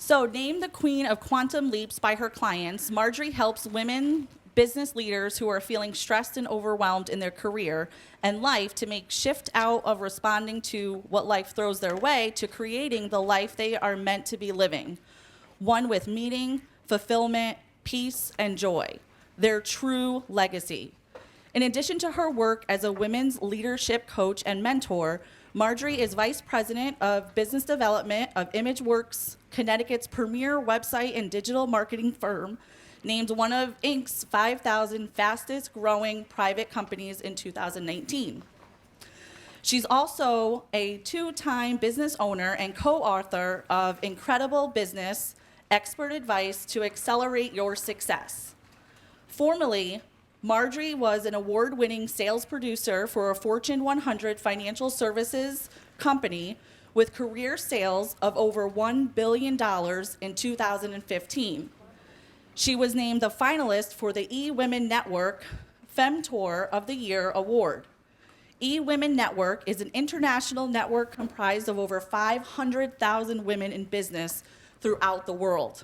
So, named the queen of quantum leaps by her clients, Margery helps women business leaders who are feeling stressed and overwhelmed in their career and life to make shift out of responding to what life throws their way to creating the life they are meant to be living, one with meaning, fulfillment, peace, and joy, their true legacy. In addition to her work as a women's leadership coach and mentor, Margery is Vice President of Business Development of ImageWorks, Connecticut's premier website and digital marketing firm, named one of Inc.'s 5,000 fastest growing private companies in 2019. She's also a two-time business owner and co-author of Incredible Business, Expert Advice to Accelerate Your Success. Formerly, Margery was an award-winning sales producer for a Fortune 100 financial services company with career sales of over $1 billion in 2015. She was named the finalist for the E-Women Network Femtor of the Year award. E-Women Network is an international network comprised of over 500,000 women in business throughout the world.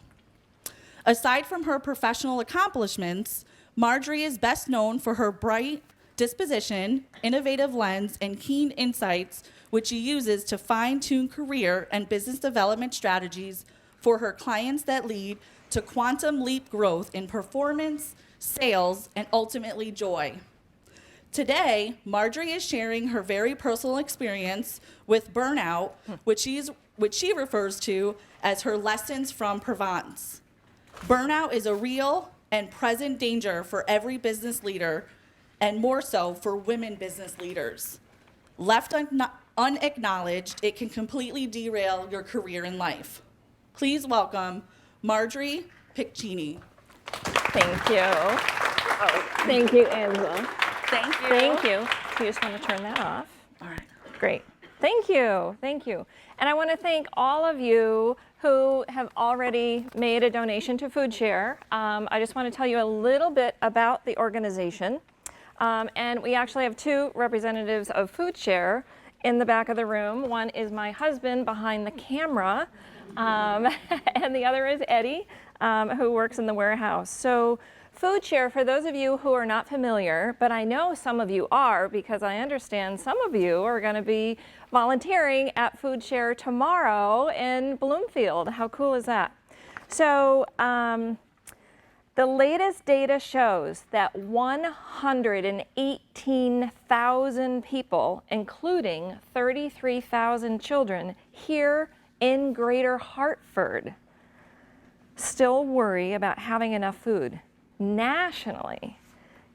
Aside from her professional accomplishments, Margery is best known for her bright disposition, innovative lens, and keen insights, which she uses to fine-tune career and business development strategies for her clients that lead to quantum leap growth in performance, sales, and ultimately joy. Today, Margery is sharing her very personal experience with burnout, which she refers to as her lessons from Provence. Burnout is a real and present danger for every business leader, and more so for women business leaders. Left unacknowledged, it can completely derail your career in life. Please welcome Margery Piccini. Thank you. Oh, thank you, Angela. Thank you. Thank you. You just want to turn that off. All right. Great. Thank you. Thank you. And I want to thank all of you who have already made a donation to FoodShare. I just want to tell you a little bit about the organization. And we actually have two representatives of FoodShare in the back of the room. One is my husband behind the camera, and the other is Eddie, who works in the warehouse. So FoodShare, for those of you who are not familiar, but I know some of you are because I understand some of you are going to be volunteering at FoodShare tomorrow in Bloomfield. How cool is that? So the latest data shows that 118,000 people, including 33,000 children here in Greater Hartford, still worry about having enough food. Nationally,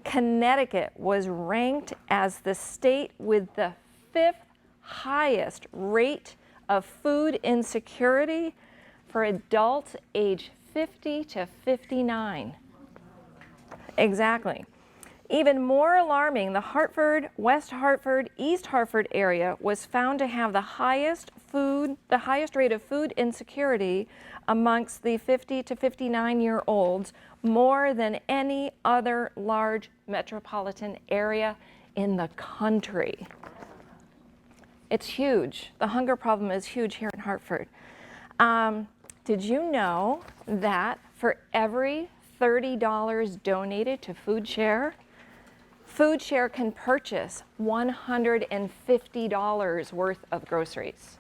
Connecticut was ranked as the state with the 5th highest rate of food insecurity for adults age 50 to 59. Exactly. Even more alarming, the Hartford, West Hartford, East Hartford area was found to have the highest rate of food insecurity amongst the 50 to 59-year-olds, more than any other large metropolitan area in the country. It's huge. The hunger problem is huge here in Hartford. Did you know that for every $30 donated to FoodShare, FoodShare can purchase $150 worth of groceries?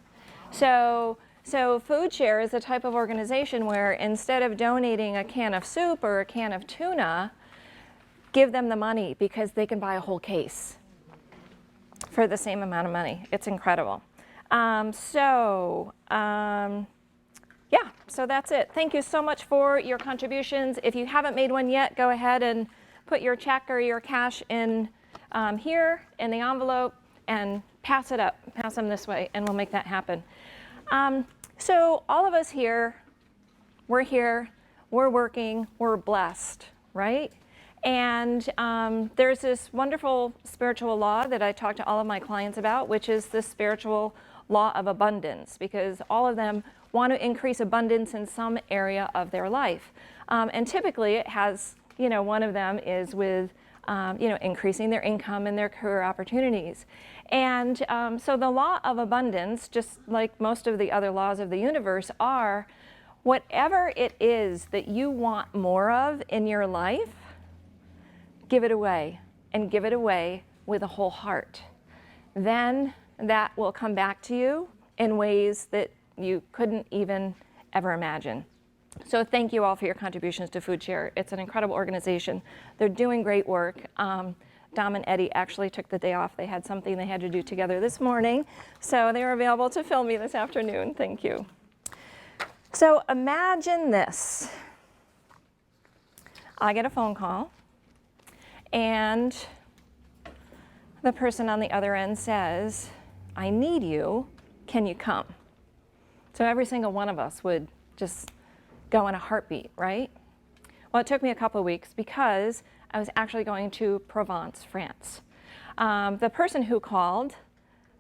So FoodShare is a type of organization where instead of donating a can of soup or a can of tuna, give them the money because they can buy a whole case for the same amount of money. It's incredible. Yeah, so that's it. Thank you so much for your contributions. If you haven't made one yet, go ahead and put your check or your cash in here in the envelope and pass it up. Pass them this way, and we'll make that happen. So all of us here, we're working, we're blessed, right? And there's this wonderful spiritual law that I talk to all of my clients about, which is the spiritual law of abundance, because all of them want to increase abundance in some area of their life. And typically it has, one of them is with, increasing their income and their career opportunities. And so the law of abundance, just like most of the other laws of the universe, are Whatever it is that you want more of in your life, give it away, and give it away with a whole heart. Then that will come back to you in ways that you couldn't even ever imagine. So thank you all for your contributions to FoodShare. It's an incredible organization. They're doing great work. Dom and Eddie actually took the day off. They had something they had to do together this morning, so they were available to film me this afternoon. Thank you. So imagine this. I get a phone call, and the person on the other end says, I need you, can you come? So every single one of us would just go in a heartbeat, right? Well, it took me a couple of weeks because I was actually going to Provence, France. The person who called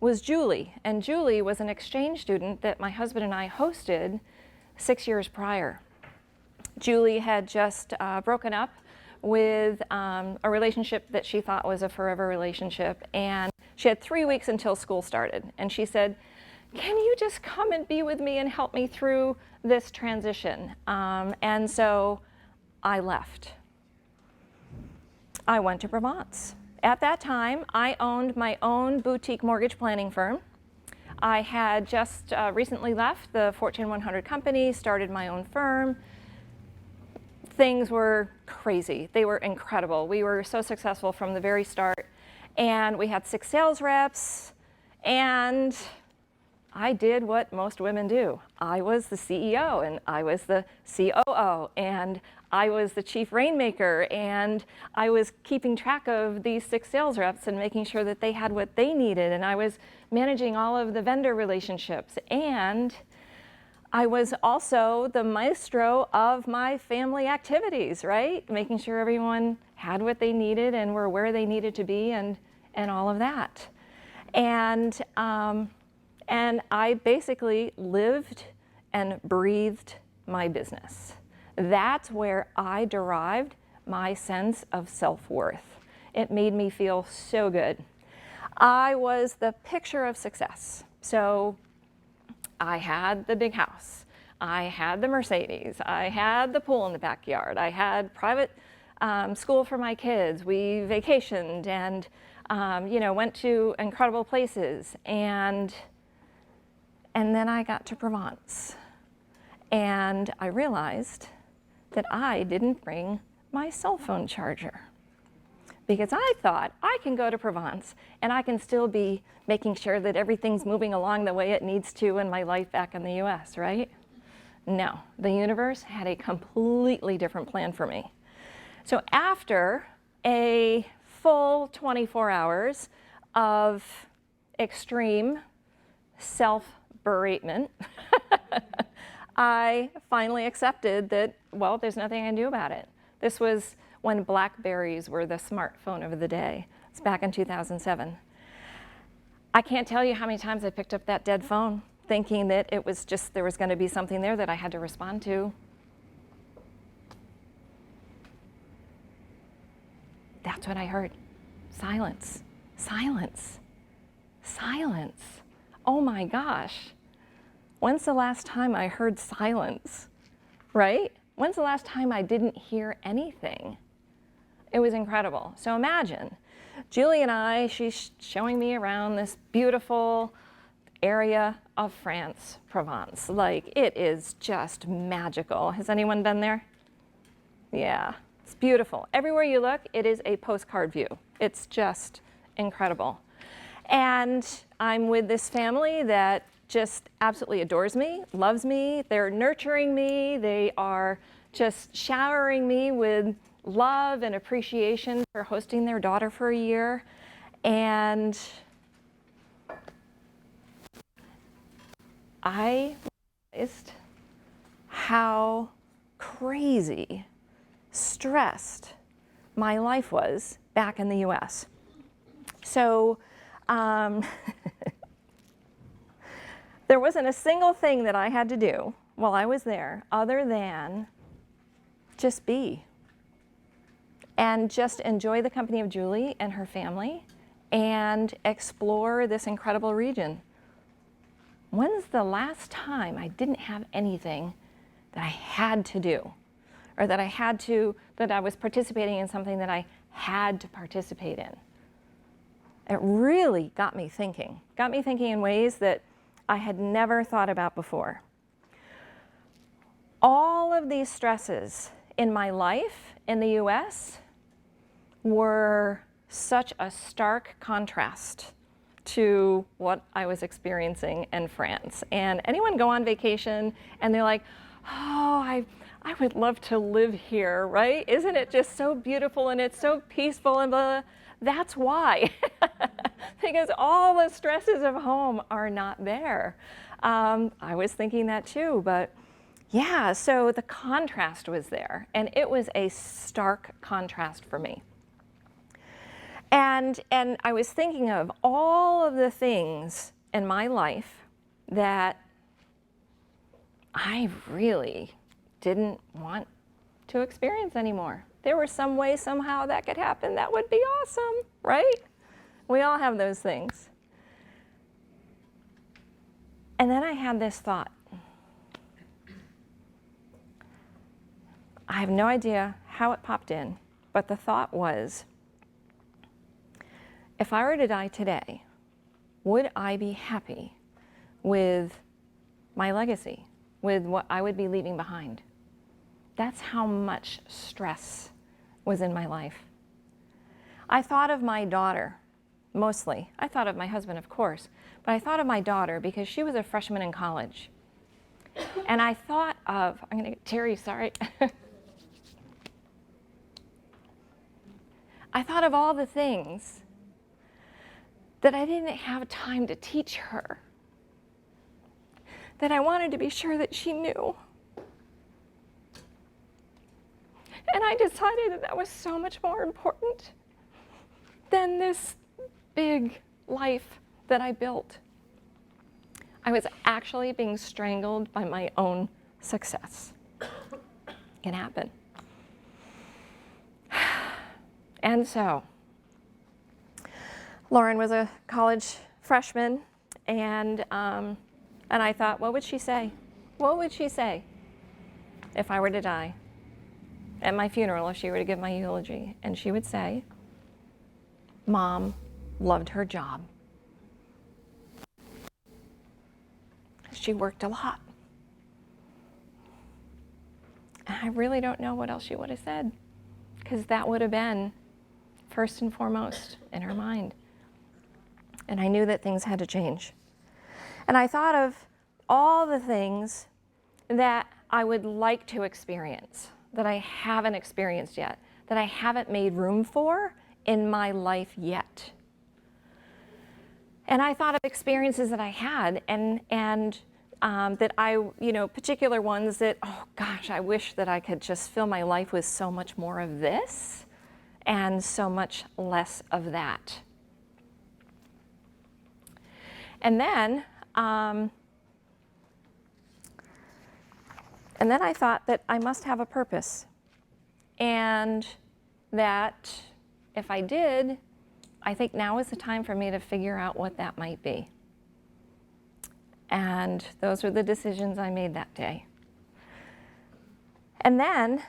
was Julie, and Julie was an exchange student that my husband and I hosted 6 years prior. Julie had just broken up with a relationship that she thought was a forever relationship, and she had 3 weeks until school started, and she said, can you just come and be with me and help me through this transition? And so I left. I went to Provence. At that time, I owned my own boutique mortgage planning firm. I had just recently left the Fortune 100 company, started my own firm. Things were crazy. They were incredible. We were so successful from the very start. And we had 6 sales reps, and I did what most women do. I was the CEO, and I was the COO, and I was the chief rainmaker, and I was keeping track of these 6 sales reps and making sure that they had what they needed, and I was managing all of the vendor relationships, and I was also the maestro of my family activities, right? Making sure everyone had what they needed and were where they needed to be, and all of that. And I basically lived and breathed my business. That's where I derived my sense of self-worth. It made me feel so good. I was the picture of success. So I had the big house. I had the Mercedes. I had the pool in the backyard. I had private school for my kids. We vacationed and went to incredible places. And then I got to Provence, and I realized that I didn't bring my cell phone charger, because I thought I can go to Provence and I can still be making sure that everything's moving along the way it needs to in my life back in the US, right? No, the universe had a completely different plan for me. So after a full 24 hours of extreme self-beratement, I finally accepted that, well, there's nothing I can do about it. This was when BlackBerrys were the smartphone of the day. It's back in 2007. I can't tell you how many times I picked up that dead phone thinking that it was just, there was going to be something there that I had to respond to. That's what I heard. Silence, silence, silence. Oh my gosh. When's the last time I heard silence, right? When's the last time I didn't hear anything? It was incredible. So imagine, Julie and I, she's showing me around this beautiful area of France, Provence. Like, it is just magical. Has anyone been there? Yeah, it's beautiful. Everywhere you look, it is a postcard view. It's just incredible. And I'm with this family that just absolutely adores me, loves me. They're nurturing me. They are just showering me with love and appreciation for hosting their daughter for a year. And I realized how crazy stressed my life was back in the US. So there wasn't a single thing that I had to do while I was there other than just be and just enjoy the company of Julie and her family and explore this incredible region. When's the last time I didn't have anything that I had to do, or that I was participating in something that I had to participate in. It really got me thinking in ways that I had never thought about before. All of these stresses in my life in the US were such a stark contrast to what I was experiencing in France. And anyone go on vacation and they're like, oh, I would love to live here, right? Isn't it just so beautiful and it's so peaceful and blah, blah. That's why. Because all the stresses of home are not there. I was thinking that too, but yeah, so the contrast was there, and it was a stark contrast for me. And I was thinking of all of the things in my life that I really didn't want to experience anymore. There was some way, somehow that could happen. That would be awesome, right? We all have those things. And then I had this thought. I have no idea how it popped in, but the thought was, if I were to die today, would I be happy with my legacy, with what I would be leaving behind? That's how much stress was in my life. I thought of my daughter, mostly. I thought of my husband, of course, but I thought of my daughter because she was a freshman in college. And I thought of, I'm gonna get teary, sorry. I thought of all the things that I didn't have time to teach her, that I wanted to be sure that she knew. And I decided that that was so much more important than this big life that I built. I was actually being strangled by my own success. It can happen. And so, Lauren was a college freshman, and I thought, what would she say? What would she say if I were to die at my funeral, if she were to give my eulogy? And she would say, Mom loved her job. She worked a lot. And I really don't know what else she would have said, because that would have been first and foremost in her mind. And I knew that things had to change. And I thought of all the things that I would like to experience, that I haven't experienced yet, that I haven't made room for in my life yet. And I thought of experiences that I had, and that I, particular ones that, oh gosh, I wish that I could just fill my life with so much more of this and so much less of that. And then I thought that I must have a purpose, and that if I did, I think now is the time for me to figure out what that might be. And those were the decisions I made that day. And then,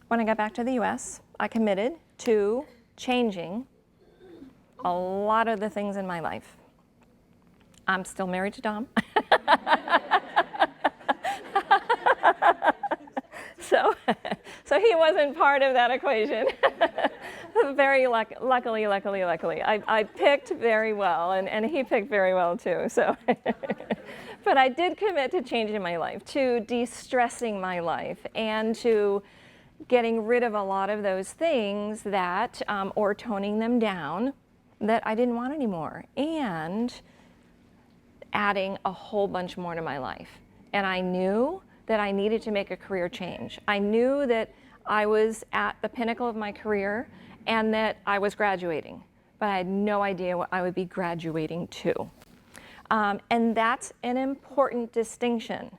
when I got back to the US, I committed to changing a lot of the things in my life. I'm still married to Dom. So he wasn't part of that equation. Very luckily, I picked very well, and he picked very well too. So, but I did commit to changing my life, to de-stressing my life, and to getting rid of a lot of those things that, or toning them down, that I didn't want anymore, and adding a whole bunch more to my life. And I knew that I needed to make a career change. I knew that I was at the pinnacle of my career and that I was graduating, but I had no idea what I would be graduating to. And that's an important distinction.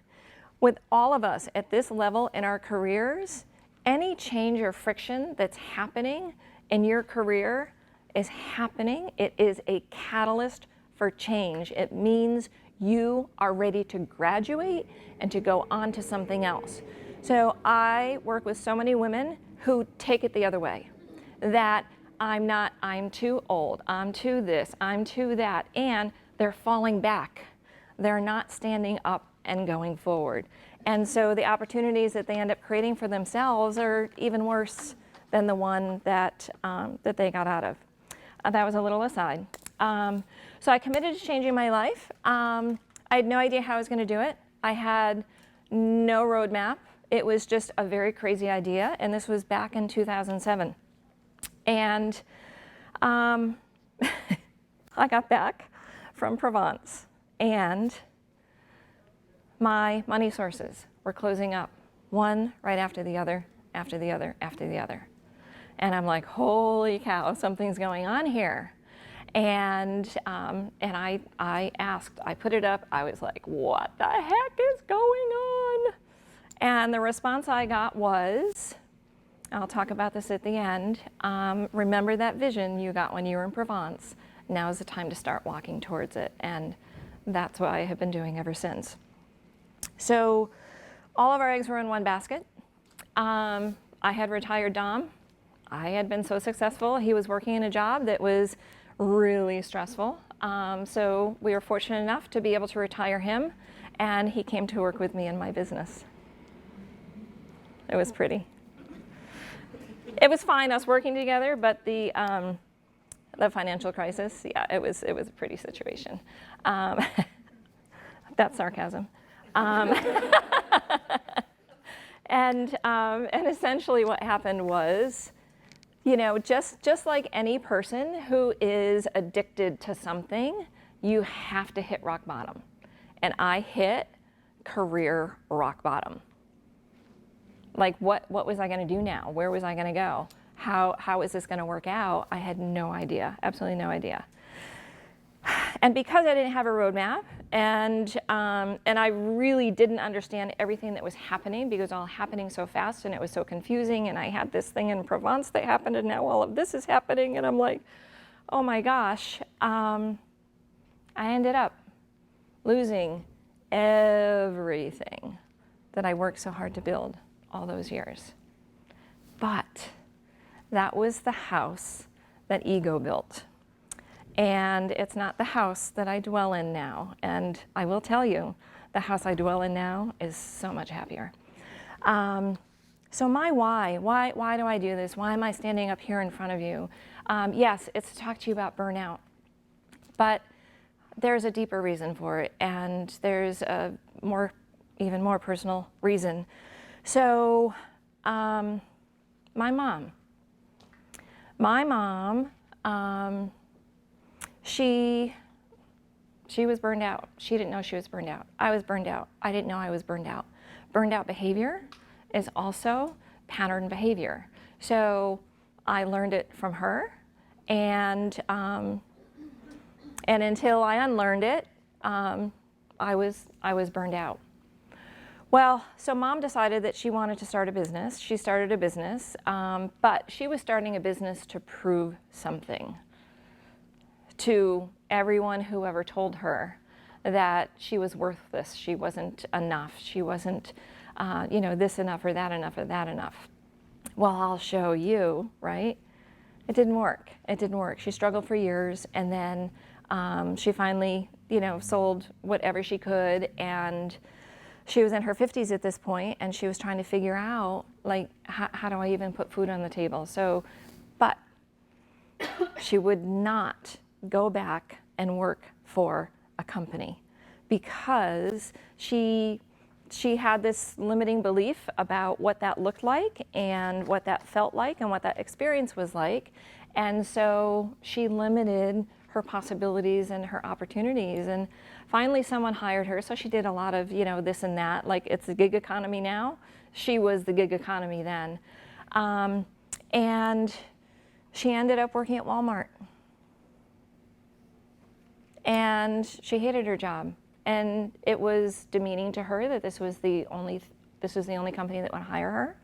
With all of us at this level in our careers, any change or friction that's happening in your career is happening. It is a catalyst for change. It means You are ready to graduate and to go on to something else. So I work with so many women who take it the other way, that I'm too old, I'm too this, I'm too that, and they're falling back. They're not standing up and going forward. And so the opportunities that they end up creating for themselves are even worse than the one that they got out of. That was a little aside. So I committed to changing my life. I had no idea how I was going to do it. I had no roadmap. It was just a very crazy idea, and this was back in 2007. And I got back from Provence, and my money sources were closing up, one right after the other, after the other, after the other. And I'm like, holy cow, something's going on here. And I asked, I put it up, I was like, what the heck is going on? And the response I got was, I'll talk about this at the end, remember that vision you got when you were in Provence. Now is the time to start walking towards it. And that's what I have been doing ever since. So all of our eggs were in one basket. I had retired Dom. I had been so successful. He was working in a job that was really stressful. So we were fortunate enough to be able to retire him, and he came to work with me in my business. It was pretty. It was fine, us working together, but the financial crisis, yeah, it was a pretty situation. That's sarcasm. And essentially what happened was, you know, just like any person who is addicted to something, you have to hit rock bottom. And I hit career rock bottom. Like, what was I going to do now? Where was I going to go? How is this going to work out? I had no idea, absolutely no idea. And because I didn't have a roadmap, and I really didn't understand everything that was happening, because it was all happening so fast and it was so confusing, and I had this thing in Provence that happened, and now all of this is happening, and I'm like, oh my gosh. I ended up losing everything that I worked so hard to build all those years. But that was the house that ego built. And it's not the house that I dwell in now. And I will tell you, the house I dwell in now is so much happier. So my why do I do this? Why am I standing up here in front of you? Yes, it's to talk to you about burnout. But there's a deeper reason for it, and there's a even more personal reason. So my mom, she was burned out. She didn't know she was burned out. I was burned out. I didn't know I was burned out. Burned out behavior is also pattern behavior. So I learned it from her, and until I unlearned it, I was burned out. Well, so Mom decided that she wanted to start a business. She started a business, but she was starting a business to prove something to everyone who ever told her that she was worthless, she wasn't enough, she wasn't, this enough or that enough or that enough. Well, I'll show you, right? It didn't work. It didn't work. She struggled for years, and then she finally, sold whatever she could, and she was in her 50s at this point, and she was trying to figure out, like, how do I even put food on the table? So, but she would not go back and work for a company because she had this limiting belief about what that looked like and what that felt like and what that experience was like. And so she limited her possibilities and her opportunities. And finally someone hired her. So she did a lot of, this and that, like it's the gig economy now. She was the gig economy then. And she ended up working at Walmart. And she hated her job. And it was demeaning to her that this was the only company that would hire her.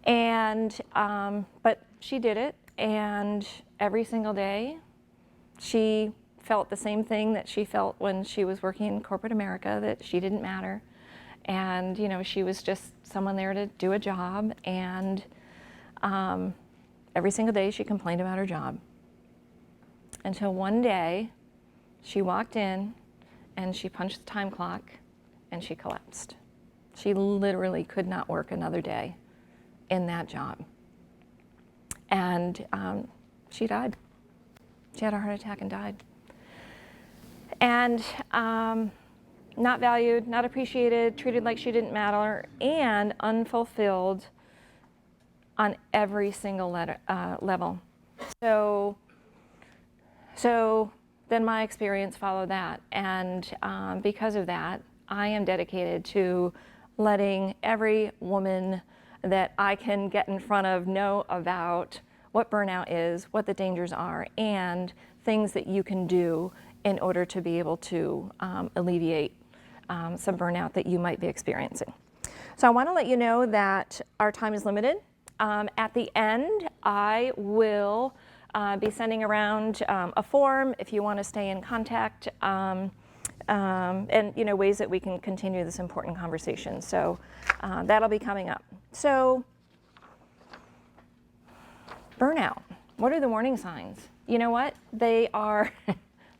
And, but she did it. And every single day, she felt the same thing that she felt when she was working in corporate America, that she didn't matter. And, you know, she was just someone there to do a job. And every single day she complained about her job. Until one day she walked in and she punched the time clock and she collapsed. She literally could not work another day in that job. And she died. She had a heart attack and died. And not valued, not appreciated, treated like she didn't matter, and unfulfilled on every single level. So then my experience followed that. And because of that, I am dedicated to letting every woman that I can get in front of know about what burnout is, what the dangers are, and things that you can do in order to be able to alleviate some burnout that you might be experiencing. So I want to let you know that our time is limited. At the end, I will be sending around a form if you want to stay in contact, and you know, ways that we can continue this important conversation. So that'll be coming up. So burnout. What are the warning signs? You know what? They are,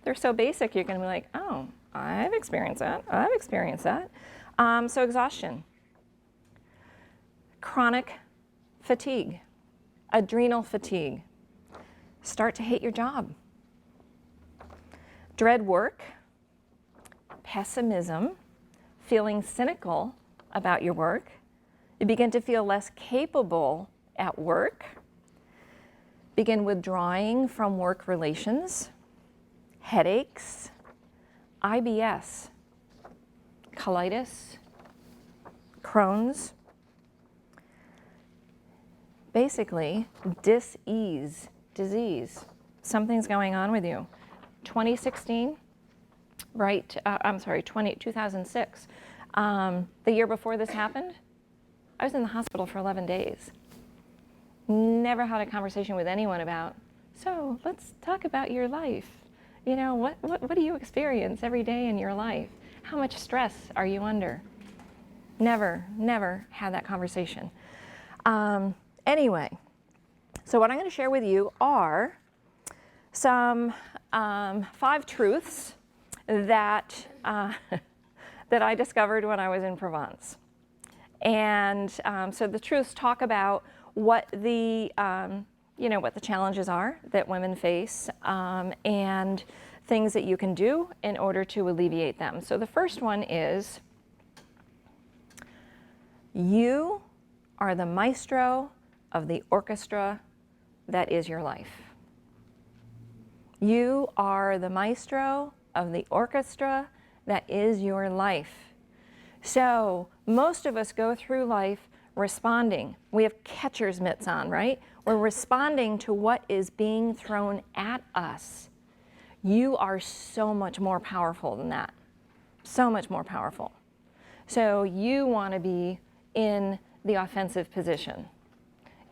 they're so basic, you're going to be like, oh, I've experienced that. I've experienced that. So exhaustion, chronic fatigue, adrenal fatigue, start to hate your job, dread work, pessimism, feeling cynical about your work. You begin to feel less capable at work, begin withdrawing from work relations, headaches, IBS, colitis, Crohn's, basically dis-ease, disease. Something's going on with you. 2016, right, 2006, the year before this happened, I was in the hospital for 11 days. Never had a conversation with anyone about, so let's talk about your life. You know, what do you experience every day in your life? How much stress are you under? Never had that conversation. Anyway, so what I'm going to share with you are some 5 truths that that I discovered when I was in Provence. And so the truths talk about what the what the challenges are that women face, and things that you can do in order to alleviate them. So the first one is, you are the maestro of the orchestra that is your life. You are the maestro of the orchestra that is your life. So most of us go through life responding. We have catcher's mitts on, right? We're responding to what is being thrown at us. You are so much more powerful than that. So much more powerful. So you want to be in the offensive position.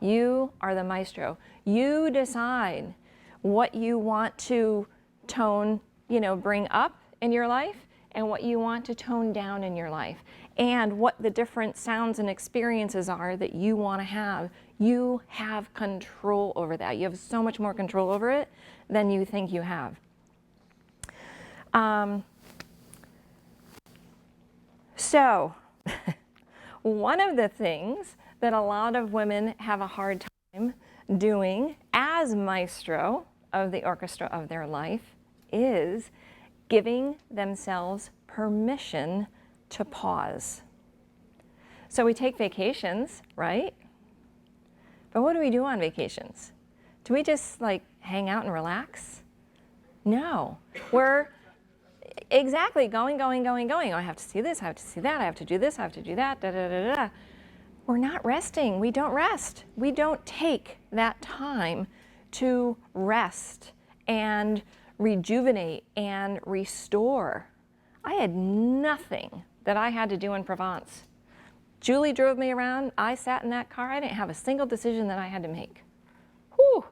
You are the maestro. You decide what you want to bring up in your life and what you want to tone down in your life, and what the different sounds and experiences are that you want to have. You have control over that. You have so much more control over it than you think you have. So one of the things that a lot of women have a hard time doing as maestro of the orchestra of their life is giving themselves permission to pause. So we take vacations, right? But what do we do on vacations? Do we just like hang out and relax? No, we're exactly going. Oh, I have to see this, I have to see that, I have to do this, I have to do that, da da da da. We're not resting. We don't rest. We don't take that time to rest and rejuvenate and restore. I had nothing that I had to do in Provence. Julie drove me around. I sat in that car. I didn't have a single decision that I had to make. Whew,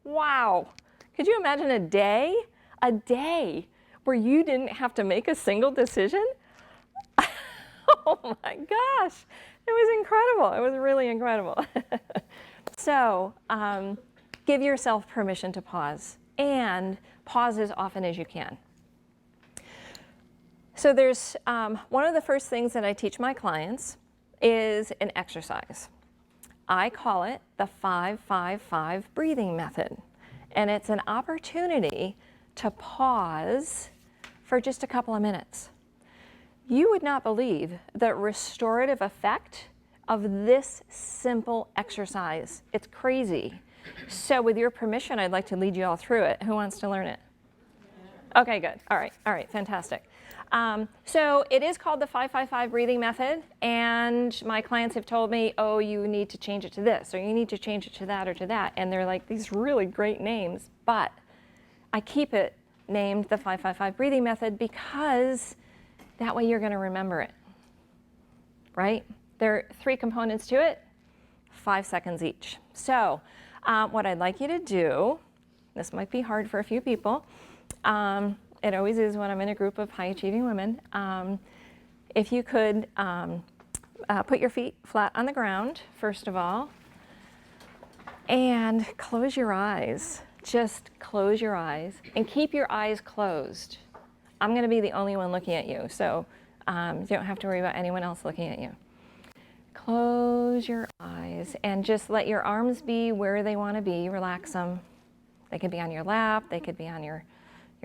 wow. Could you imagine a day a day where you didn't have to make a single decision? Oh my gosh, it was incredible. It was really incredible. So give yourself permission to pause, and pause as often as you can. So there's one of the first things that I teach my clients is an exercise. I call it the 5-5-5 breathing method. And it's an opportunity to pause for just a couple of minutes. You would not believe the restorative effect of this simple exercise. It's crazy. So with your permission, I'd like to lead you all through it. Who wants to learn it? Okay, good. All right, fantastic. So it is called the 5-5-5 breathing method, and my clients have told me, oh, you need to change it to this, or you need to change it to that or to that, and they're like, these really great names, but I keep it named the 5-5-5 breathing method because that way you're going to remember it, right? There are 3 components to it, 5 seconds each. So what I'd like you to do, this might be hard for a few people, it always is when I'm in a group of high-achieving women. If you could put your feet flat on the ground, first of all, and close your eyes. Just close your eyes and keep your eyes closed. I'm going to be the only one looking at you, so you don't have to worry about anyone else looking at you. Close your eyes and just let your arms be where they want to be. Relax them. They could be on your lap. They could be on your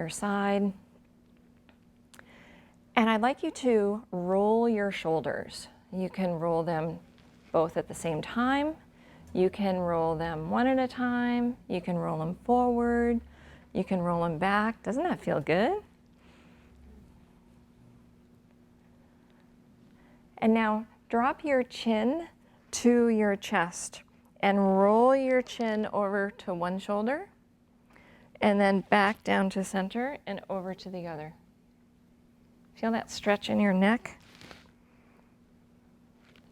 side. And I'd like you to roll your shoulders. You can roll them both at the same time. You can roll them one at a time. You can roll them forward. You can roll them back. Doesn't that feel good? And now drop your chin to your chest and roll your chin over to one shoulder, and then back down to center and over to the other. Feel that stretch in your neck?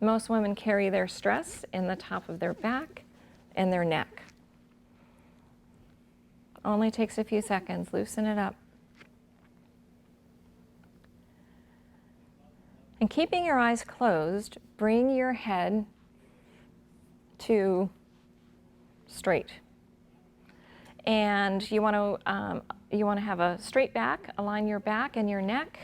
Most women carry their stress in the top of their back and their neck. Only takes a few seconds. Loosen it up. And keeping your eyes closed, bring your head to straight. And you want to have a straight back. Align your back and your neck.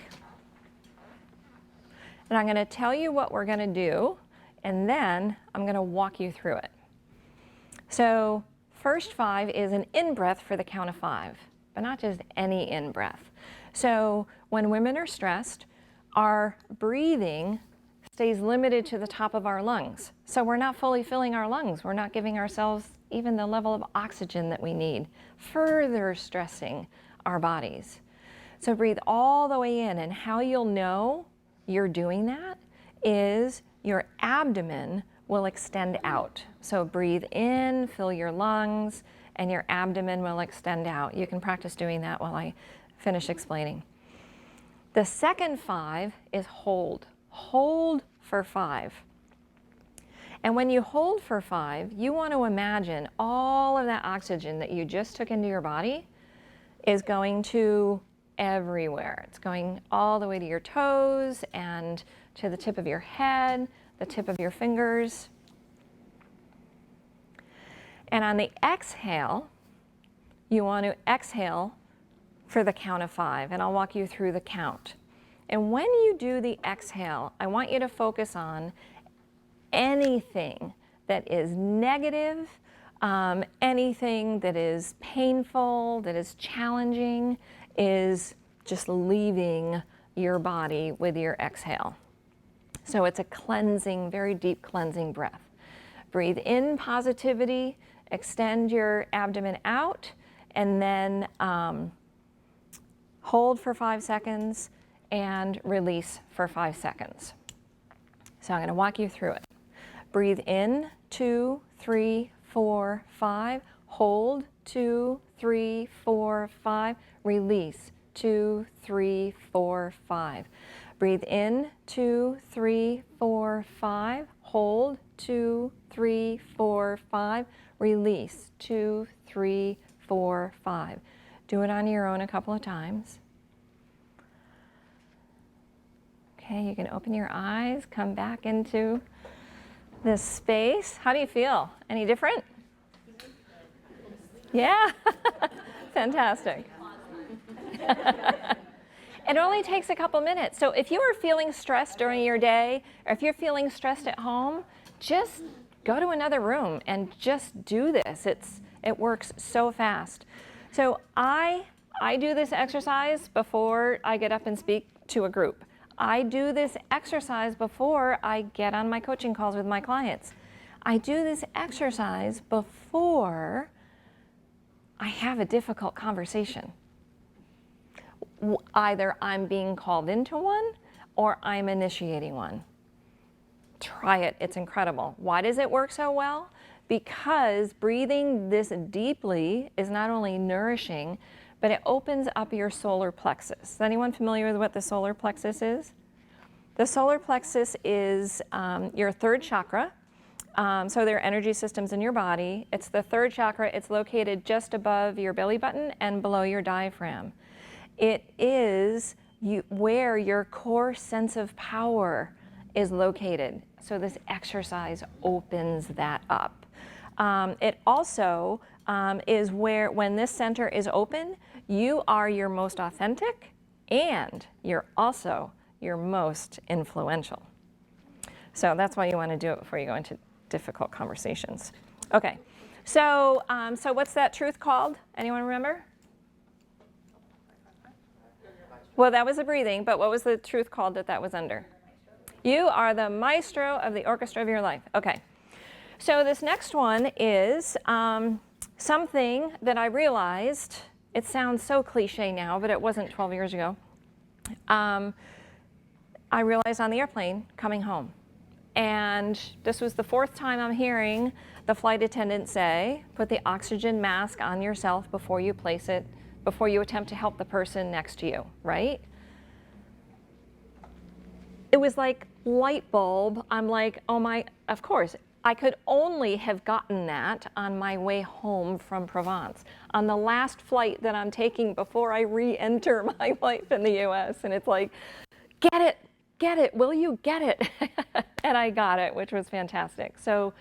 And I'm going to tell you what we're going to do, and then I'm going to walk you through it. So first 5 is an in-breath for the count of 5, but not just any in-breath. So when women are stressed, our breathing stays limited to the top of our lungs. So we're not fully filling our lungs. We're not giving ourselves even the level of oxygen that we need, further stressing our bodies. So breathe all the way in, and how you'll know you're doing that is your abdomen will extend out. So breathe in, fill your lungs, and your abdomen will extend out. You can practice doing that while I finish explaining. The second 5 is hold. Hold for 5. And when you hold for 5, you want to imagine all of that oxygen that you just took into your body is going to everywhere. It's going all the way to your toes and to the tip of your head, the tip of your fingers. And on the exhale, you want to exhale for the count of 5, and I'll walk you through the count. And when you do the exhale, I want you to focus on anything that is negative, anything that is painful, that is challenging, is just leaving your body with your exhale. So it's a cleansing, very deep cleansing breath. Breathe in positivity, extend your abdomen out, and then hold for 5 seconds and release for 5 seconds. So I'm going to walk you through it. Breathe in, 2, 3, 4, 5. Hold, 2, 3, 4, 5. Release, 2, 3, 4, 5. Breathe in, 2, 3, 4, 5. Hold, 2, 3, 4, 5. Release, 2, 3, 4, 5. Do it on your own a couple of times. Okay, you can open your eyes, come back into this space. How do you feel? Any different? Yeah, fantastic. It only takes a couple minutes. So if you are feeling stressed during your day, or if you're feeling stressed at home, just go to another room and just do this. It works so fast. So I do this exercise before I get up and speak to a group. I do this exercise before I get on my coaching calls with my clients. I do this exercise before I have a difficult conversation. Either I'm being called into one or I'm initiating one. Try it, it's incredible. Why does it work so well? Because breathing this deeply is not only nourishing, but it opens up your solar plexus. Is anyone familiar with what the solar plexus is? The solar plexus is your third chakra. So there are energy systems in your body. It's the third chakra. It's located just above your belly button and below your diaphragm. It is where your core sense of power is located. So this exercise opens that up. It also is where, when this center is open, you are your most authentic and you're also your most influential. So that's why you want to do it before you go into difficult conversations. Okay, so what's that truth called? Anyone remember? Well, that was the breathing, but what was the truth called that was under? You are the maestro of the orchestra of your life. Okay, so this next one is something that I realized, it sounds so cliche now, but it wasn't 12 years ago. I realized on the airplane coming home. And this was the fourth time I'm hearing the flight attendant say, put the oxygen mask on yourself before you place it, before you attempt to help the person next to you, right? It was like light bulb. I'm like, oh my, of course. I could only have gotten that on my way home from Provence, on the last flight that I'm taking before I re-enter my life in the US. And it's like, get it, will you get it? And I got it, which was fantastic. So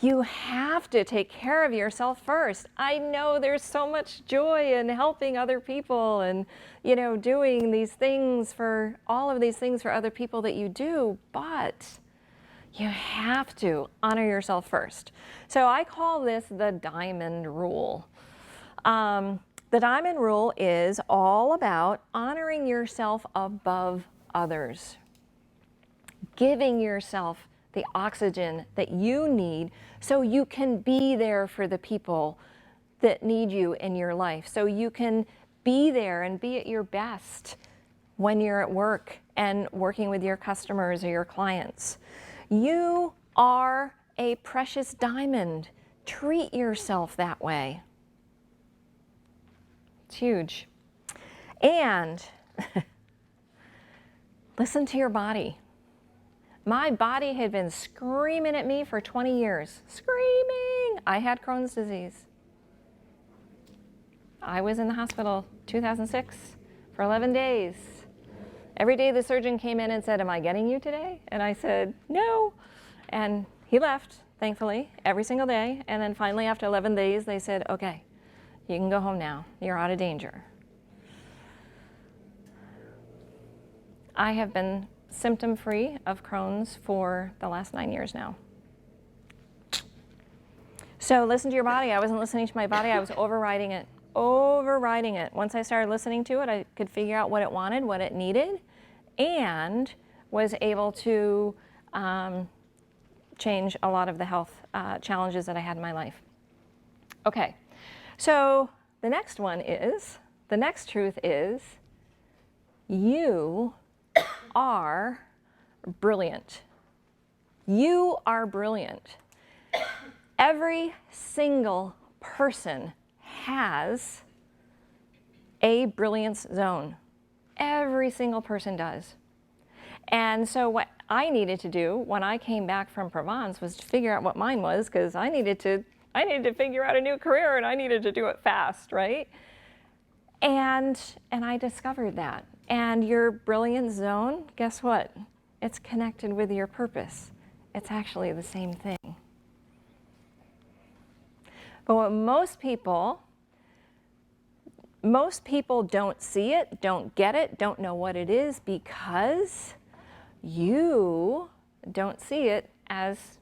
you have to take care of yourself first. I know there's so much joy in helping other people and, you know, doing these things for, all of these things for other people that you do, but you have to honor yourself first. So I call this the diamond rule. The diamond rule is all about honoring yourself above others, giving yourself the oxygen that you need so you can be there for the people that need you in your life, so you can be there and be at your best when you're at work and working with your customers or your clients. You are a precious diamond. Treat yourself that way. It's huge. And listen to your body. My body had been screaming at me for 20 years. Screaming! I had Crohn's disease. I was in the hospital 2006 for 11 days. Every day the surgeon came in and said, "Am I getting you today?" And I said, "No." And he left, thankfully, every single day. And then finally, after 11 days, they said, "Okay, you can go home now. You're out of danger." I have been symptom-free of Crohn's for the last 9 years now. So listen to your body. I wasn't listening to my body. I was overriding it. Once I started listening to it, I could figure out what it wanted, what it needed, and was able to change a lot of the health challenges that I had in my life. Okay, so the next truth is, you are brilliant. You are brilliant. Every single person has a brilliance zone. Every single person does. And so what I needed to do when I came back from Provence was to figure out what mine was, because I needed to figure out a new career and I needed to do it fast, right? And I discovered that. And your brilliance zone, guess what? It's connected with your purpose. It's actually the same thing. But what most people don't see it, don't get it, don't know what it is because you don't see it as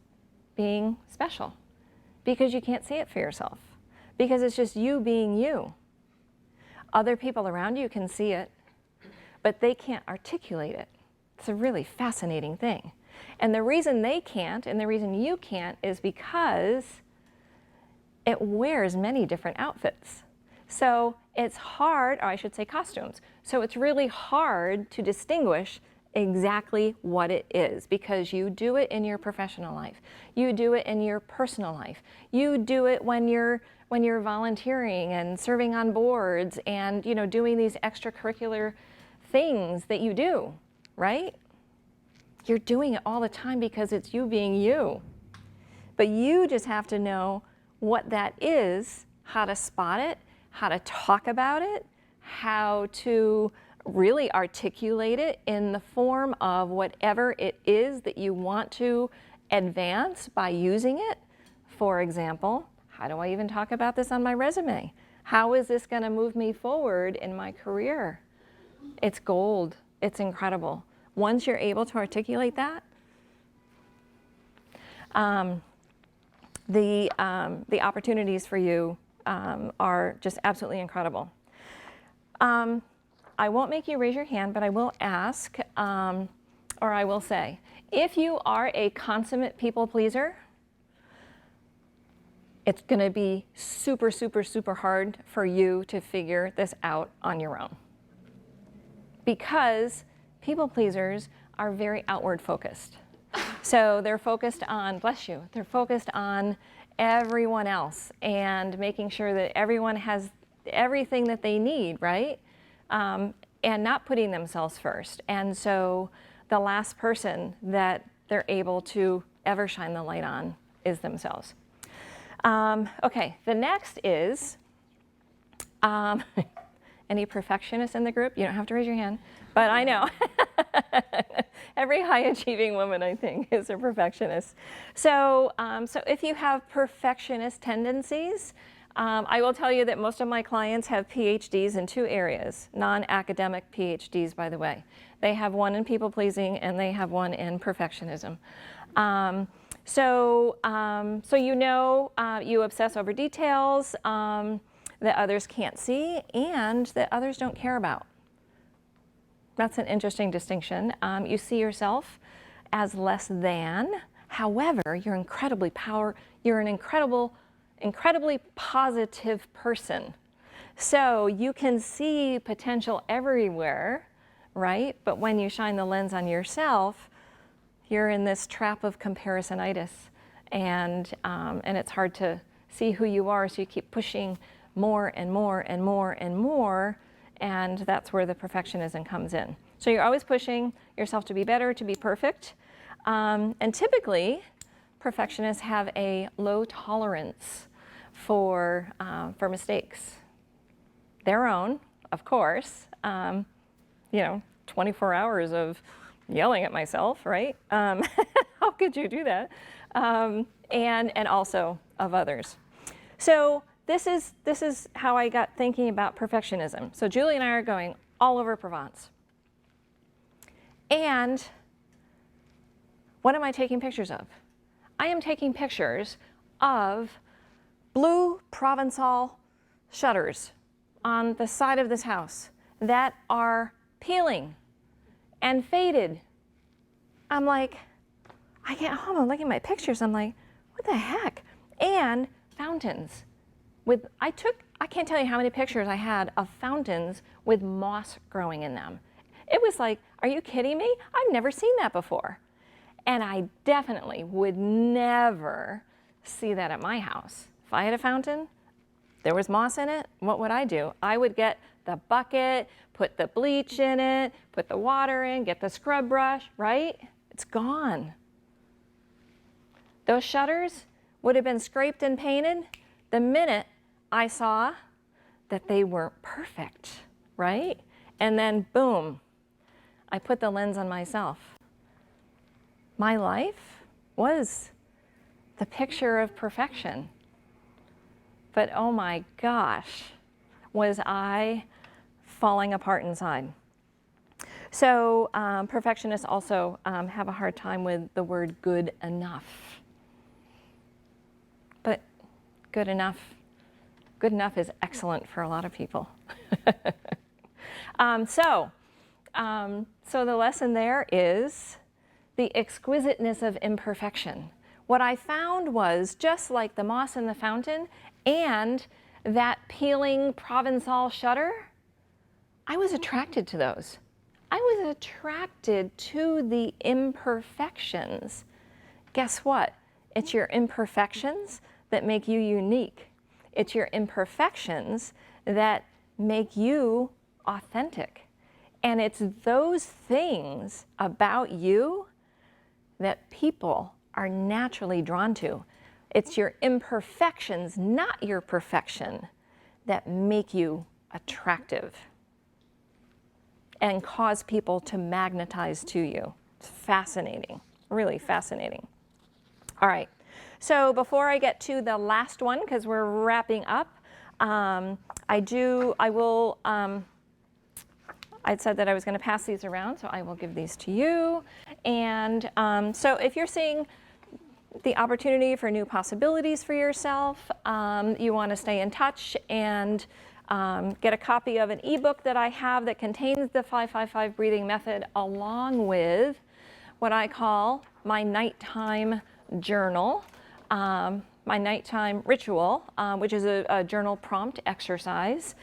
being special. Because you can't see it for yourself. Because it's just you being you. Other people around you can see it, but they can't articulate it. It's a really fascinating thing. And the reason they can't and the reason you can't is because it wears many different outfits. So it's hard, or I should say costumes. So it's really hard to distinguish exactly what it is because you do it in your professional life. You do it in your personal life. You do it when you're volunteering and serving on boards and doing these extracurricular things that you do, right? You're doing it all the time because it's you being you. But you just have to know what that is, how to spot it, how to talk about it, how to really articulate it in the form of whatever it is that you want to advance by using it. For example, how do I even talk about this on my resume? How is this going to move me forward in my career? It's gold. It's incredible. Once you're able to articulate that, the opportunities for you are just absolutely incredible. I won't make you raise your hand, but I will ask, or I will say, if you are a consummate people pleaser, it's going to be super, super, super hard for you to figure this out on your own. Because people pleasers are very outward focused. So they're focused on, bless you, they're focused on everyone else and making sure that everyone has everything that they need, right? And not putting themselves first. And so the last person that they're able to ever shine the light on is themselves. Okay, the next is, any perfectionists in the group? You don't have to raise your hand, but I know. Every high-achieving woman, I think, is a perfectionist. So if you have perfectionist tendencies, I will tell you that most of my clients have PhDs in 2 areas, non-academic PhDs, by the way. They have one in people-pleasing and they have one in perfectionism. So you obsess over details that others can't see and that others don't care about. That's an interesting distinction. You see yourself as less than. However, you're an incredibly positive person. So you can see potential everywhere, right? But when you shine the lens on yourself, you're in this trap of comparisonitis, and it's hard to see who you are, so you keep pushing more and more and more and more, and that's where the perfectionism comes in. So you're always pushing yourself to be better, to be perfect, and typically perfectionists have a low tolerance for mistakes. Their own, of course, 24 hours of yelling at myself, right? How could you do that? And also of others. So this is how I got thinking about perfectionism. So Julie and I are going all over Provence. And what am I taking pictures of? I am taking pictures of blue Provençal shutters on the side of this house that are peeling and faded. I'm like, I get home, I'm looking at my pictures, I'm like, what the heck? And fountains I can't tell you how many pictures I had of fountains with moss growing in them. It was like, are you kidding me? I've never seen that before. And I definitely would never see that at my house. If I had a fountain, there was moss in it, what would I do? I would get the bucket, put the bleach in it, put the water in, get the scrub brush, right? It's gone. Those shutters would have been scraped and painted the minute I saw that they weren't perfect, right? And then boom, I put the lens on myself. My life was the picture of perfection. But oh my gosh, was I falling apart inside. So perfectionists also have a hard time with the word good enough. But good enough is excellent for a lot of people. So the lesson there is the exquisiteness of imperfection. What I found was, just like the moss in the fountain and that peeling Provençal shutter, I was attracted to those. I was attracted to the imperfections. Guess what? It's your imperfections that make you unique. It's your imperfections that make you authentic. And it's those things about you that people are naturally drawn to. It's your imperfections, not your perfection, that make you attractive and cause people to magnetize to you. It's fascinating, really fascinating. All right, so before I get to the last one, because we're wrapping up, I'd said that I was going to pass these around, so I will give these to you. And so if you're seeing the opportunity for new possibilities for yourself, you want to stay in touch and get a copy of an ebook that I have that contains the 555 breathing method, along with what I call my nighttime journal, my nighttime ritual, which is a journal prompt exercise.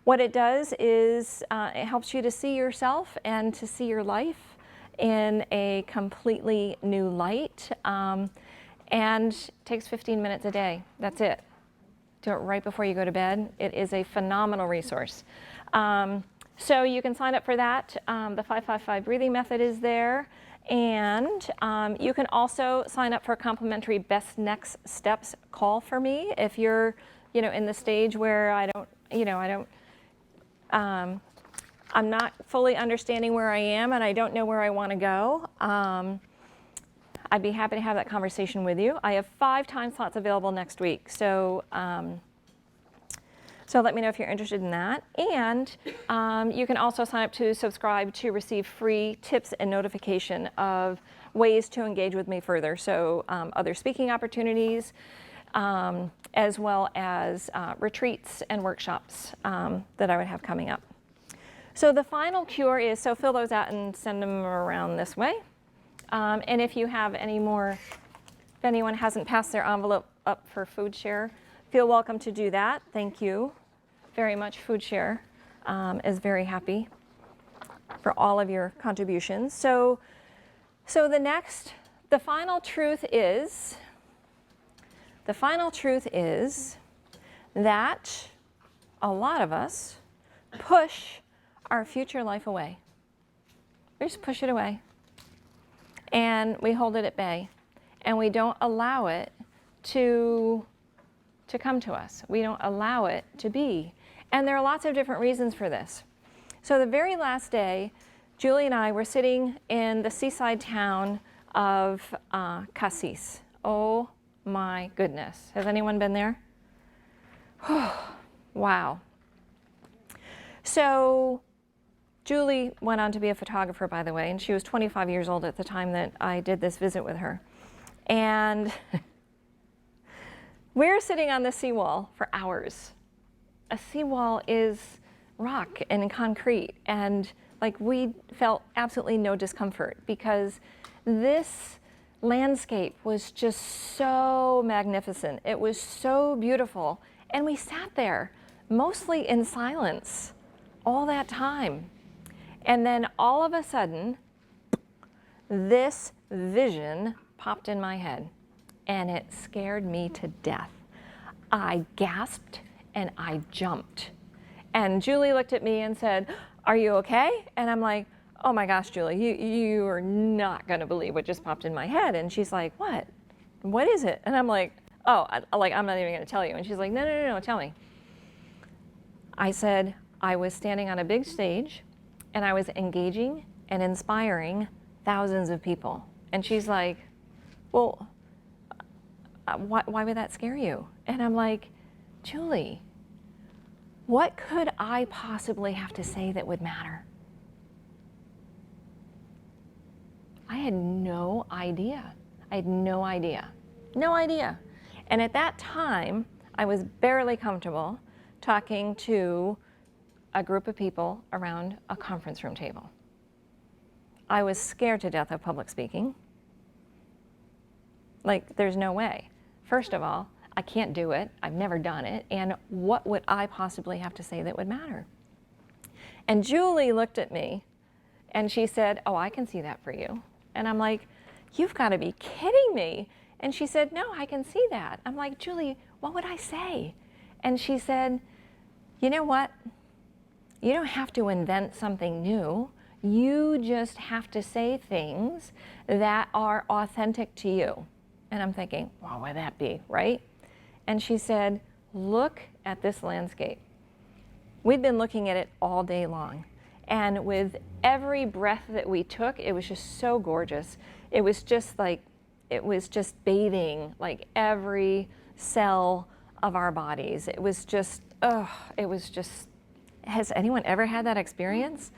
What it does is it helps you to see yourself and to see your life in a completely new light, and takes 15 minutes a day. That's it. Do it right before you go to bed. It is a phenomenal resource. So you can sign up for that. The 555 breathing method is there. And you can also sign up for a complimentary Best Next Steps call for me if you're, in the stage where I'm not fully understanding where I am and I don't know where I want to go. I'd be happy to have that conversation with you. I have 5 time slots available next week. So let me know if you're interested in that. And you can also sign up to subscribe to receive free tips and notification of ways to engage with me further. So other speaking opportunities, as well as retreats and workshops that I would have coming up. So the final cure is, so fill those out and send them around this way. And if you have any more, if anyone hasn't passed their envelope up for food share, feel welcome to do that. Thank you very much. Food share is very happy for all of your contributions. So the final truth is that a lot of us push our future life away. We just push it away. And we hold it at bay. And we don't allow it to come to us. We don't allow it to be. And there are lots of different reasons for this. So the very last day, Julie and I were sitting in the seaside town of Cassis. Oh my goodness. Has anyone been there? Wow. So Julie went on to be a photographer, by the way, and she was 25 years old at the time that I did this visit with her. And we're sitting on the seawall for hours. A seawall is rock and concrete, and we felt absolutely no discomfort because this landscape was just so magnificent. It was so beautiful, and we sat there mostly in silence all that time. And then all of a sudden, this vision popped in my head, and it scared me to death. I gasped and I jumped. And Julie looked at me and said, "Are you okay?" And I'm like, "Oh my gosh, Julie, you are not gonna believe what just popped in my head." And she's like, "What? What is it?" And I'm like, "Oh, I'm not even gonna tell you." And she's like, No, tell me." I said, I was standing on a big stage and I was engaging and inspiring thousands of people. And she's like, well, why would that scare you? And I'm like, Julie, what could I possibly have to say that would matter? I had no idea. I had no idea. No idea. And at that time, I was barely comfortable talking to a group of people around a conference room table. I was scared to death of public speaking. Like, there's no way. First of all, I can't do it. I've never done it. And what would I possibly have to say that would matter? And Julie looked at me and she said, oh, I can see that for you. And I'm like, you've got to be kidding me. And she said, no, I can see that. I'm like, Julie, what would I say? And she said, you know what? You don't have to invent something new. You just have to say things that are authentic to you. And I'm thinking, what would that be, right? And she said, look at this landscape. We'd been looking at it all day long. And with every breath that we took, it was just so gorgeous. It was just bathing like every cell of our bodies. It was just, has anyone ever had that experience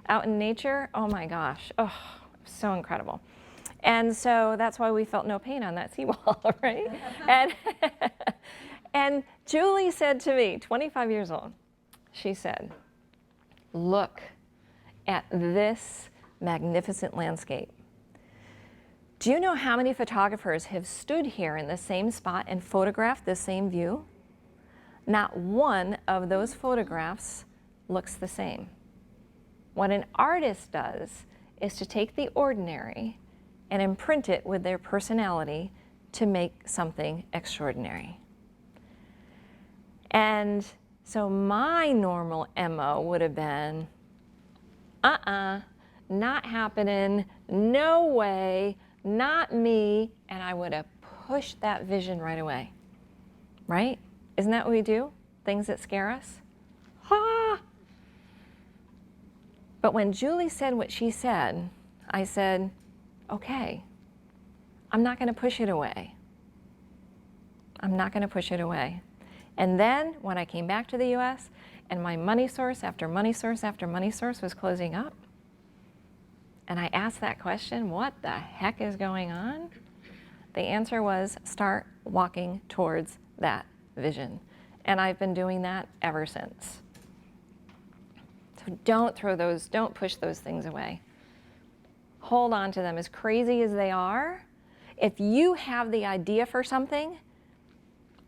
out in nature? Oh my gosh, so incredible. And so that's why we felt no pain on that seawall, right? And Julie said to me, 25 years old, she said, look at this magnificent landscape. Do you know how many photographers have stood here in the same spot and photographed the same view? Not one of those photographs looks the same. What an artist does is to take the ordinary and imprint it with their personality to make something extraordinary. And so my normal MO would have been, not happening, no way, not me, and I would have pushed that vision right away, right? Isn't that what we do? Things that scare us? Ha! But when Julie said what she said, I said, okay, I'm not going to push it away. I'm not going to push it away. And then when I came back to the US and my money source after money source after money source was closing up, and I asked that question, what the heck is going on? The answer was, start walking towards that vision. And I've been doing that ever since. So don't push those things away. Hold on to them. As crazy as they are, if you have the idea for something,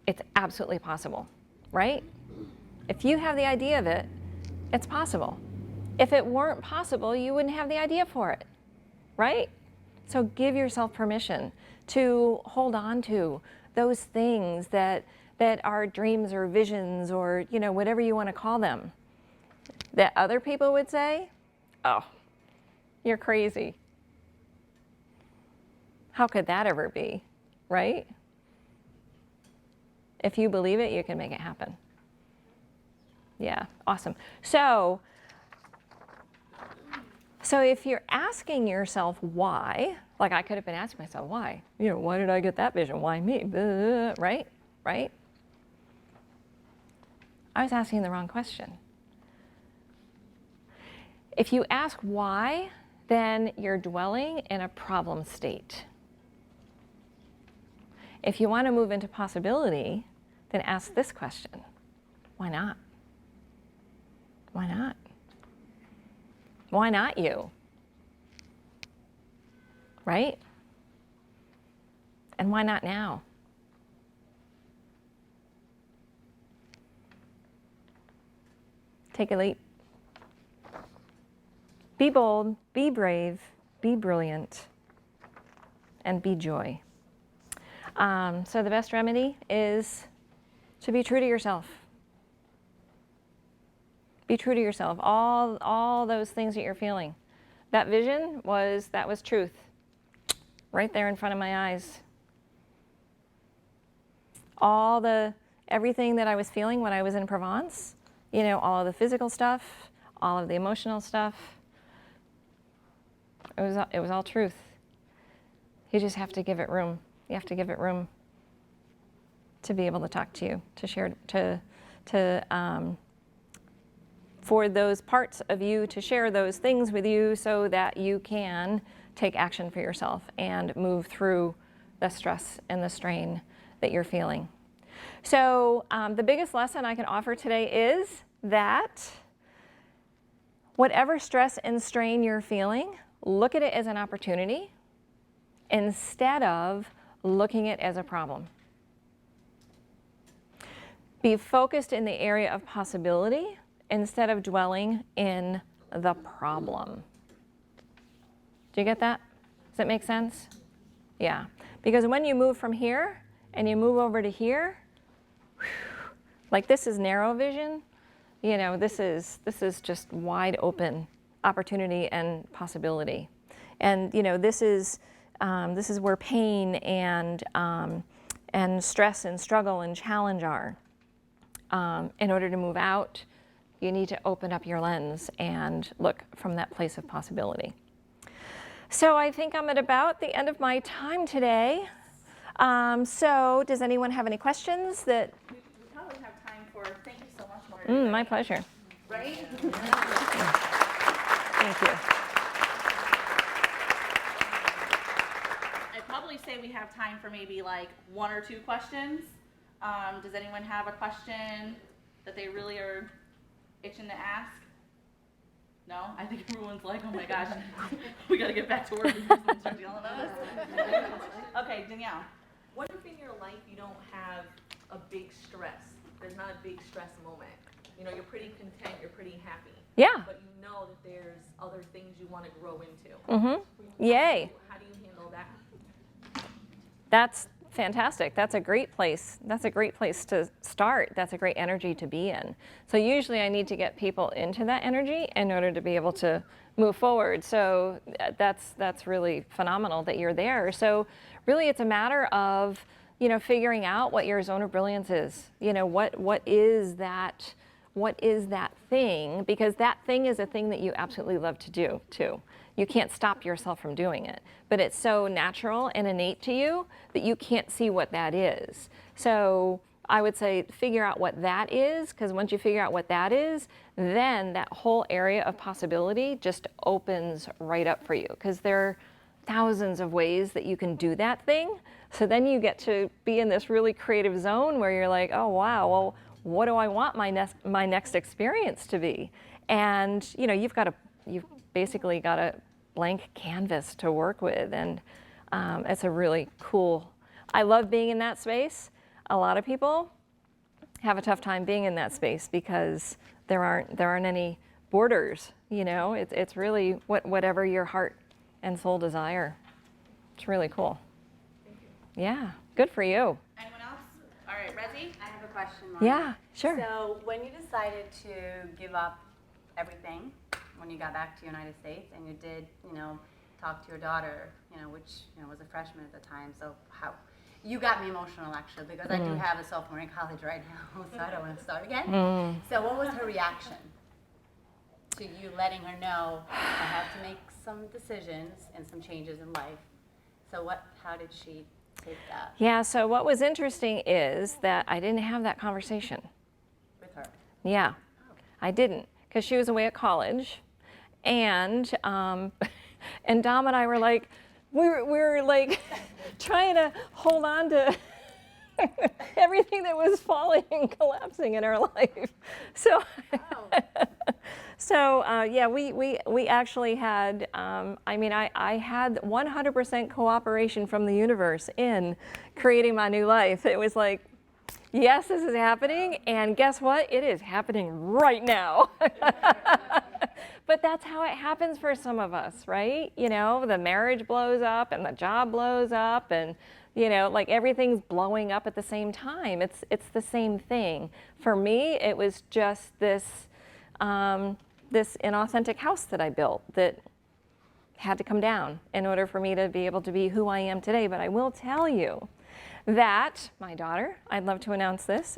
it's absolutely possible, right? If you have the idea of it, it's possible. If it weren't possible, you wouldn't have the idea for it, right? So give yourself permission to hold on to those things that are dreams or visions or, whatever you want to call them, that other people would say, oh, you're crazy. How could that ever be, right? If you believe it, you can make it happen. Yeah, awesome. So if you're asking yourself why, like I could have been asking myself, why? Why did I get that vision? Why me? Right? Right? I was asking the wrong question. If you ask why, then you're dwelling in a problem state. If you want to move into possibility, then ask this question. Why not? Why not? Why not you? Right? And why not now? Take a leap. Be bold, be brave, be brilliant, and be joy. So the best remedy is to be true to yourself. Be true to yourself. All those things that you're feeling. That vision was truth. Right there in front of my eyes. Everything that I was feeling when I was in Provence, you know, all of the physical stuff, all of the emotional stuff. It was all truth. You just have to give it room. You have to give it room to be able to talk to you, to share, for those parts of you to share those things with you so that you can take action for yourself and move through the stress and the strain that you're feeling. So the biggest lesson I can offer today is that whatever stress and strain you're feeling, look at it as an opportunity instead of looking at it as a problem. Be focused in the area of possibility instead of dwelling in the problem. Do you get that? Does that make sense? Yeah. Because when you move from here and you move over to here, like this is narrow vision, you know, this is just wide open opportunity and possibility. And you know, this is where pain and stress and struggle and challenge are. In order to move out, you need to open up your lens and look from that place of possibility. So I think I'm at about the end of my time today. So does anyone have any questions that? We probably have time for, thank you so much, Margery. My pleasure. Right? Thank you. I'd probably say we have time for maybe like 1 or 2 questions. Does anyone have a question that they really are itching to ask? No? I think everyone's like, oh my gosh, we gotta get back to work before someone starts yelling at us. Okay, Danielle. What if in your life you don't have a big stress? There's not a big stress moment. You know, you're pretty content, you're pretty happy. Yeah. But you know that there's other things you want to grow into. Yay. How do you handle that? That's fantastic. That's a great place. That's a great place to start. That's a great energy to be in. So usually I need to get people into that energy in order to be able to move forward. So that's really phenomenal that you're there. So really it's a matter of, you know, figuring out what your zone of brilliance is. You know, what is that thing? Because that thing is a thing that you absolutely love to do too. You can't stop yourself from doing it, but it's so natural and innate to you that you can't see what that is. So I would say figure out what that is, because once you figure out what that is, then that whole area of possibility just opens right up for you, because there are thousands of ways that you can do that thing. So then you get to be in this really creative zone where you're like, oh wow, well, what do I want my next experience to be? And you know, you've basically got a blank canvas to work with, and it's a really cool. I love being in that space. A lot of people have a tough time being in that space because there aren't any borders. You know, it's really whatever your heart and soul desire. It's really cool. Thank you. Yeah, good for you. Anyone else? All right, Rezi? I have a question, Margery. Yeah, sure. So when you decided to give up everything when you got back to the United States, and you did, you know, talk to your daughter, you know, which, you know, was a freshman at the time, so how, you got me emotional actually, because I do have a sophomore in college right now, so I don't want to start again. So what was her reaction to you letting her know I have to make some decisions and some changes in life? So how did she take that Yeah, so what was interesting is that I didn't have that conversation. with her? Yeah, I didn't, because she was away at college, and and Dom and I were like, we were like trying to hold on to everything that was falling and collapsing in our life. So, yeah, we actually had. I mean, I had 100% cooperation from the universe in creating my new life. It was like, yes, this is happening, and guess what? It is happening right now. But that's how it happens for some of us, right? You know, the marriage blows up and the job blows up, and you know, like everything's blowing up at the same time. It's the same thing. For me, it was just this inauthentic house that I built that had to come down in order for me to be able to be who I am today. But I will tell you that my daughter, I'd love to announce this,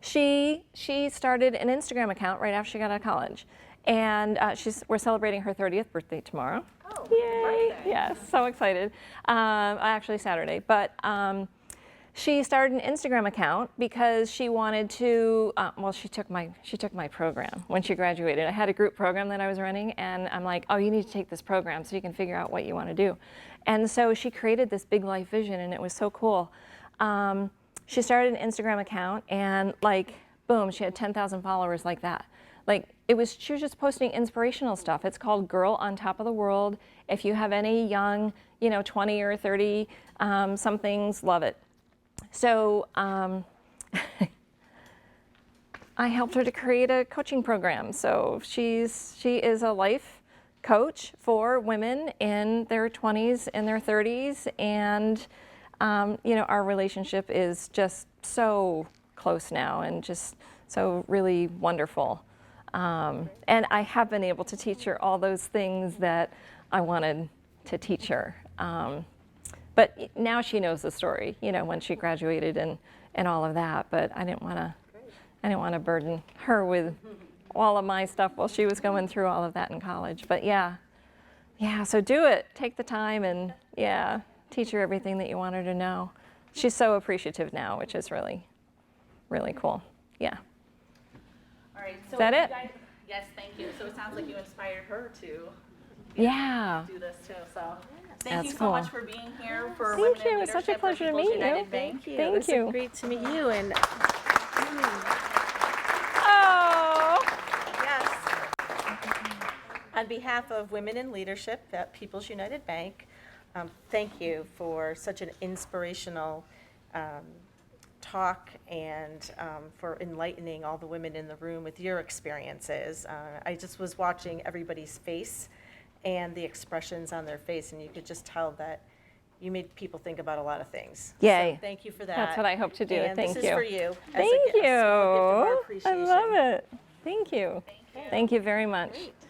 She started an Instagram account right after she got out of college, and we're celebrating her 30th birthday tomorrow. Oh, Yay! birthday. Yes, so excited. Actually Saturday, but she started an Instagram account because she wanted to. Well, she took my program when she graduated. I had a group program that I was running, and I'm like, oh, you need to take this program so you can figure out what you want to do. And so she created this big life vision, and it was so cool. She started an Instagram account, and like, boom, she had 10,000 followers like that. Like, she was just posting inspirational stuff. It's called Girl on Top of the World. If you have any young, 20 or 30 somethings, love it. So I helped her to create a coaching program. So she is a life coach for women in their 20s and their 30s, and our relationship is just so close now and just so really wonderful. And I have been able to teach her all those things that I wanted to teach her. But now she knows the story, when she graduated and all of that. But I didn't want to burden her with all of my stuff while she was going through all of that in college. But yeah. So do it. Take the time and teach her everything that you want her to know. She's so appreciative now, which is really, really cool. Yeah. All right. So Is that you it? guys- yes, thank you. So it sounds like you inspired her to Yeah. do this too. So thank That's you so cool. much for being here for Thank Women you. in It was such a Leadership for pleasure to People's meet you. United Bank. Thank you. Thank It was you. great to meet you. And Oh. yes, on behalf of Women in Leadership at People's United Bank, thank you for such an inspirational talk and for enlightening all the women in the room with your experiences. I just was watching everybody's face and the expressions on their face, and you could just tell that you made people think about a lot of things. Yay. So thank you for that. That's what I hope to do. And Thank this you. is for you. As Thank a, you. a small gift of our I appreciation. love it. Thank you. Thank you very much.